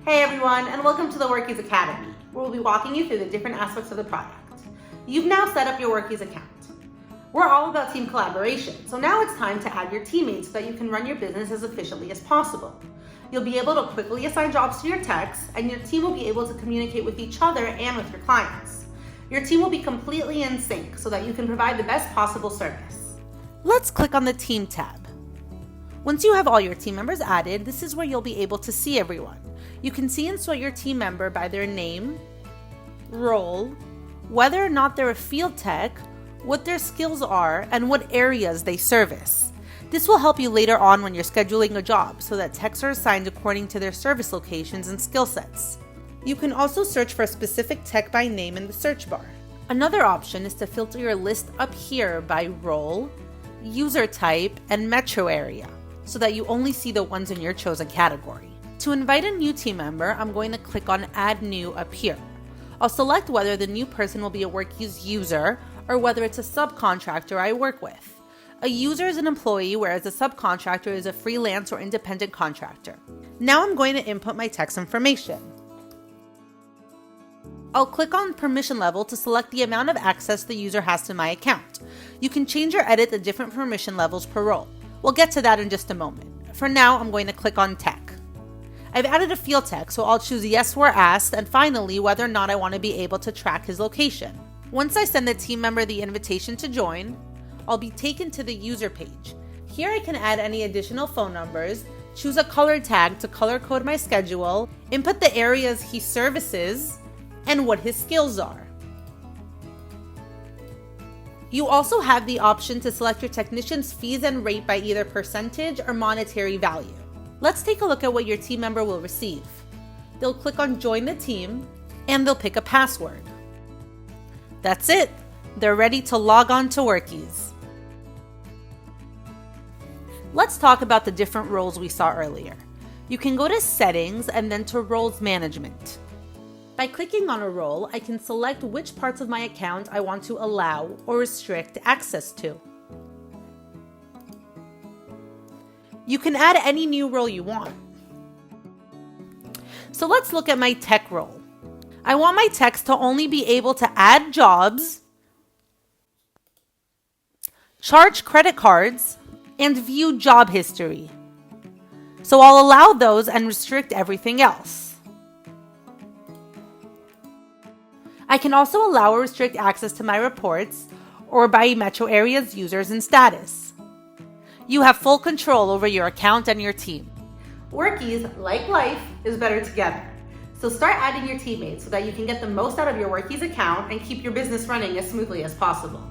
Hey everyone, and welcome to the Workiz Academy, where we'll be walking you through the different aspects of the product. You've now set up your Workiz account. We're all about team collaboration, so now it's time to add your teammates so that you can run your business as efficiently as possible. You'll be able to quickly assign jobs to your techs, and your team will be able to communicate with each other and with your clients. Your team will be completely in sync so that you can provide the best possible service. Let's click on the Team tab. Once you have all your team members added, this is where you'll be able to see everyone. You can see and sort your team member by their name, role, whether or not they're a field tech, what their skills are, and what areas they service. This will help you later on when you're scheduling a job so that techs are assigned according to their service locations and skill sets. You can also search for a specific tech by name in the search bar. Another option is to filter your list up here by role, user type, and metro area, so that you only see the ones in your chosen category. To invite a new team member, I'm going to click on Add New up here. I'll select whether the new person will be a Workiz user or whether it's a subcontractor I work with. A user is an employee, whereas a subcontractor is a freelance or independent contractor. Now I'm going to input my text information. I'll click on permission level to select the amount of access the user has to my account. You can change or edit the different permission levels per role. We'll get to that in just a moment. For now, I'm going to click on tech. I've added a field tech, so I'll choose yes where asked, and finally whether or not I want to be able to track his location. Once I send the team member the invitation to join, I'll be taken to the user page. Here I can add any additional phone numbers, choose a color tag to color code my schedule, input the areas he services, and what his skills are. You also have the option to select your technician's fees and rate by either percentage or monetary value. Let's take a look at what your team member will receive. They'll click on Join the Team, and they'll pick a password. That's it. They're ready to log on to Workiz. Let's talk about the different roles we saw earlier. You can go to Settings and then to Roles Management. By clicking on a role, I can select which parts of my account I want to allow or restrict access to. You can add any new role you want. So let's look at my tech role. I want my techs to only be able to add jobs, charge credit cards, and view job history. So I'll allow those and restrict everything else. I can also allow or restrict access to my reports or by metro areas, users, and status. You have full control over your account and your team. Workiz, like life, is better together. So start adding your teammates so that you can get the most out of your Workiz account and keep your business running as smoothly as possible.